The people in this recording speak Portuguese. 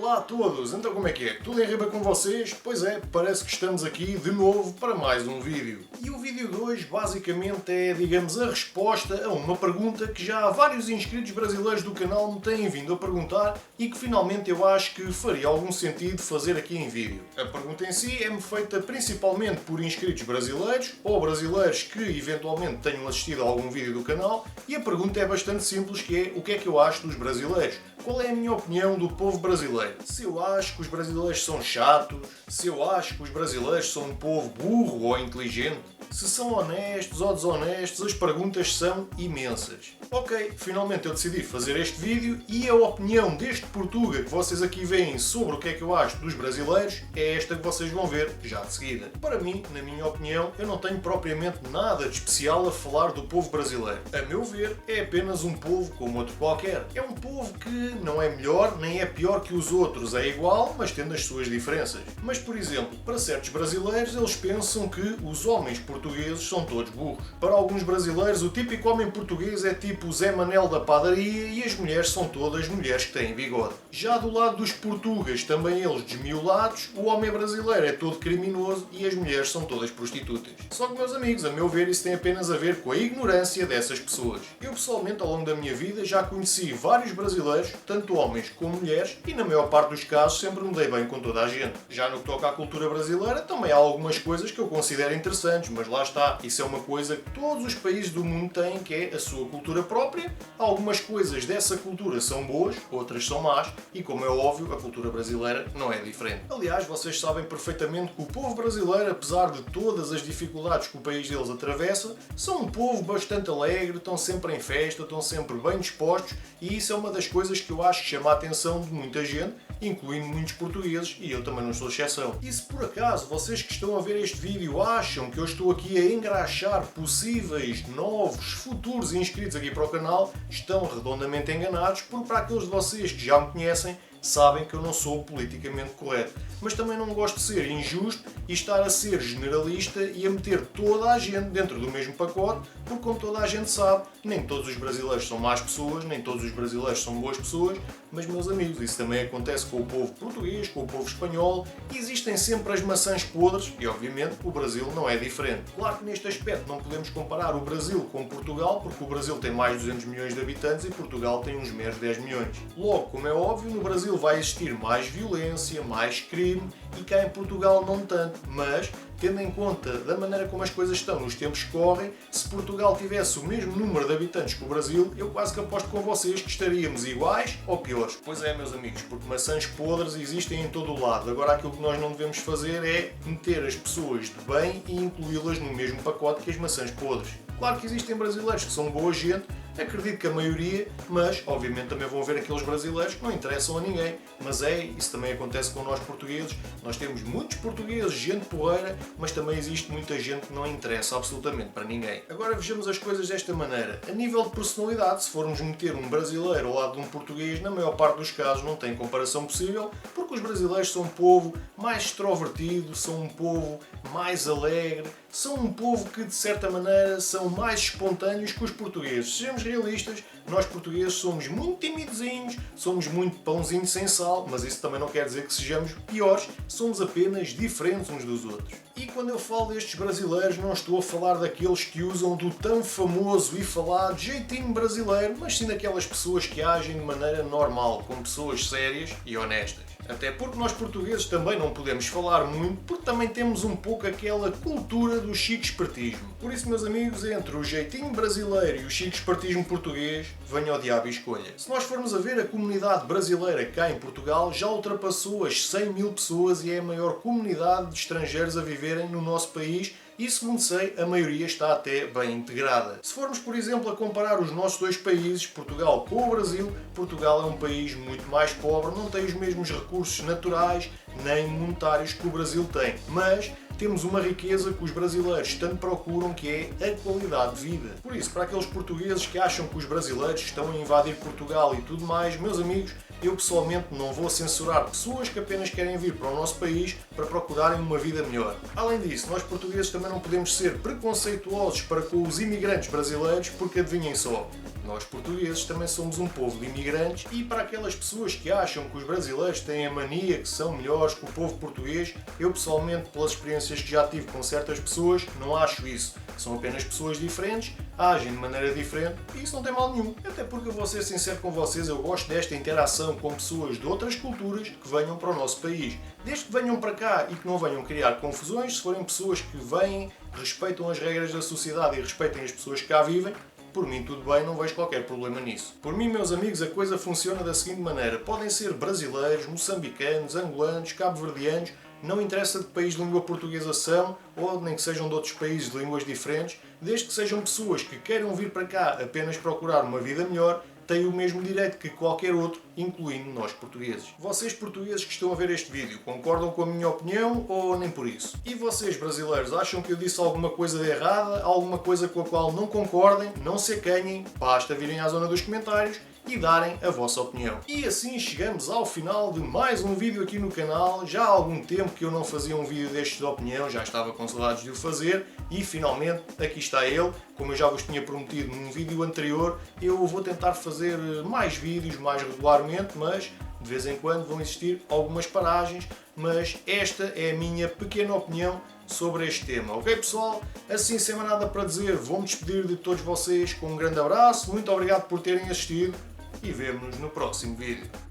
Olá a todos, então como é que é? Tudo em riba com vocês? Pois é, parece que estamos aqui de novo para mais um vídeo. E o vídeo de hoje basicamente é, digamos, a resposta a uma pergunta que já vários inscritos brasileiros do canal me têm vindo a perguntar e que finalmente eu acho que faria algum sentido fazer aqui em vídeo. A pergunta em si é-me feita principalmente por inscritos brasileiros ou brasileiros que eventualmente tenham assistido a algum vídeo do canal e a pergunta é bastante simples, que é: o que é que eu acho dos brasileiros? Qual é a minha opinião do povo brasileiro? Se eu acho que os brasileiros são chatos, se eu acho que os brasileiros são um povo burro ou inteligente, se são honestos ou desonestos, as perguntas são imensas. Ok, finalmente eu decidi fazer este vídeo e a opinião deste Portuga que vocês aqui veem sobre o que é que eu acho dos brasileiros é esta que vocês vão ver já de seguida. Para mim, na minha opinião, eu não tenho propriamente nada de especial a falar do povo brasileiro. A meu ver, é apenas um povo como outro qualquer. É um povo que não é melhor nem é pior que os outros, é igual, mas tendo as suas diferenças. Mas, por exemplo, para certos brasileiros, eles pensam que os homens portugueses são todos burros. Para alguns brasileiros, o típico homem português é tipo o Zé Manel da padaria e as mulheres são todas mulheres que têm bigode. Já do lado dos portugueses, também eles desmiolados, o homem brasileiro é todo criminoso e as mulheres são todas prostitutas. Só que, meus amigos, a meu ver, isso tem apenas a ver com a ignorância dessas pessoas. Eu, pessoalmente, ao longo da minha vida, já conheci vários brasileiros, tanto homens como mulheres, e na maior parte dos casos sempre me dei bem com toda a gente. Já no que toca à cultura brasileira, também há algumas coisas que eu considero interessantes, mas lá está, isso é uma coisa que todos os países do mundo têm, que é a sua cultura própria. Algumas coisas dessa cultura são boas, outras são más, e como é óbvio, a cultura brasileira não é diferente. Aliás, vocês sabem perfeitamente que o povo brasileiro, apesar de todas as dificuldades que o país deles atravessa, são um povo bastante alegre, estão sempre em festa, estão sempre bem dispostos, e isso é uma das coisas que eu acho que chama a atenção de muita gente, incluindo muitos portugueses, e eu também não sou exceção. E se por acaso vocês que estão a ver este vídeo acham que eu estou aqui a engraxar possíveis novos futuros inscritos aqui para o canal, estão redondamente enganados, porque para aqueles de vocês que já me conhecem, sabem que eu não sou politicamente correto. Mas também não gosto de ser injusto e estar a ser generalista e a meter toda a gente dentro do mesmo pacote, porque como toda a gente sabe, nem todos os brasileiros são más pessoas, nem todos os brasileiros são boas pessoas, mas, meus amigos, isso também acontece com o povo português, com o povo espanhol, e existem sempre as maçãs podres e, obviamente, o Brasil não é diferente. Claro que neste aspecto não podemos comparar o Brasil com Portugal, porque o Brasil tem mais de 200 milhões de habitantes e Portugal tem uns meros 10 milhões. Logo, como é óbvio, no Brasil vai existir mais violência, mais crime, e cá em Portugal não tanto, mas tendo em conta da maneira como as coisas estão nos tempos que correm, se Portugal tivesse o mesmo número de habitantes que o Brasil, eu quase que aposto com vocês que estaríamos iguais ou piores. Pois é, meus amigos, porque maçãs podres existem em todo o lado. Agora aquilo que nós não devemos fazer é meter as pessoas de bem e incluí-las no mesmo pacote que as maçãs podres. Claro que existem brasileiros que são boa gente, acredito que a maioria, mas obviamente também vão haver aqueles brasileiros que não interessam a ninguém. Mas isso também acontece com nós portugueses. Nós temos muitos portugueses, gente porreira, mas também existe muita gente que não interessa absolutamente para ninguém. Agora vejamos as coisas desta maneira. A nível de personalidade, se formos meter um brasileiro ao lado de um português, na maior parte dos casos não tem comparação possível, porque os brasileiros são um povo mais extrovertido, são um povo mais alegre, são um povo que de certa maneira são mais espontâneos que os portugueses. Sejamos realistas, nós portugueses somos muito timidozinhos, somos muito pãozinho sem sal, mas isso também não quer dizer que sejamos piores, somos apenas diferentes uns dos outros. E quando eu falo destes brasileiros, não estou a falar daqueles que usam do tão famoso e falado jeitinho brasileiro, mas sim daquelas pessoas que agem de maneira normal, como pessoas sérias e honestas. Até porque nós portugueses também não podemos falar muito, porque também temos um pouco aquela cultura do chique espertismo. Por isso, meus amigos, entre o jeitinho brasileiro e o chique espertismo português, venha ao diabo e escolha. Se nós formos a ver, a comunidade brasileira cá em Portugal já ultrapassou as 100 mil pessoas e é a maior comunidade de estrangeiros a viverem no nosso país. E, segundo sei, a maioria está até bem integrada. Se formos, por exemplo, a comparar os nossos dois países, Portugal com o Brasil, Portugal é um país muito mais pobre, não tem os mesmos recursos naturais nem monetários que o Brasil tem, mas temos uma riqueza que os brasileiros tanto procuram, que é a qualidade de vida. Por isso, para aqueles portugueses que acham que os brasileiros estão a invadir Portugal e tudo mais, meus amigos, eu pessoalmente não vou censurar pessoas que apenas querem vir para o nosso país, para procurarem uma vida melhor. Além disso, nós portugueses também não podemos ser preconceituosos para com os imigrantes brasileiros, porque adivinhem só, nós portugueses também somos um povo de imigrantes e para aquelas pessoas que acham que os brasileiros têm a mania que são melhores que o povo português, eu pessoalmente, pelas experiências que já tive com certas pessoas, não acho isso. São apenas pessoas diferentes, agem de maneira diferente e isso não tem mal nenhum. Até porque eu vou ser sincero com vocês, eu gosto desta interação com pessoas de outras culturas que venham para o nosso país. Desde que venham para cá e que não venham criar confusões, se forem pessoas que vêm, respeitam as regras da sociedade e respeitem as pessoas que cá vivem, por mim tudo bem, não vejo qualquer problema nisso. Por mim, meus amigos, a coisa funciona da seguinte maneira. Podem ser brasileiros, moçambicanos, angolanos, cabo-verdianos, não interessa de que país de língua portuguesa são, ou nem que sejam de outros países de línguas diferentes, desde que sejam pessoas que queiram vir para cá apenas procurar uma vida melhor, têm o mesmo direito que qualquer outro, incluindo nós portugueses. Vocês portugueses que estão a ver este vídeo, concordam com a minha opinião ou nem por isso? E vocês brasileiros, acham que eu disse alguma coisa de errada, alguma coisa com a qual não concordem, não se acanhem, basta virem à zona dos comentários e darem a vossa opinião. E assim chegamos ao final de mais um vídeo aqui no canal. Já há algum tempo que eu não fazia um vídeo destes de opinião, já estava com saudades de o fazer e finalmente aqui está ele. Como eu já vos tinha prometido num vídeo anterior, eu vou tentar fazer mais vídeos mais regularmente, mas de vez em quando vão existir algumas paragens, mas esta é a minha pequena opinião sobre este tema. Ok, pessoal? Assim, sem mais nada para dizer, vou-me despedir de todos vocês com um grande abraço, muito obrigado por terem assistido e vemo-nos no próximo vídeo.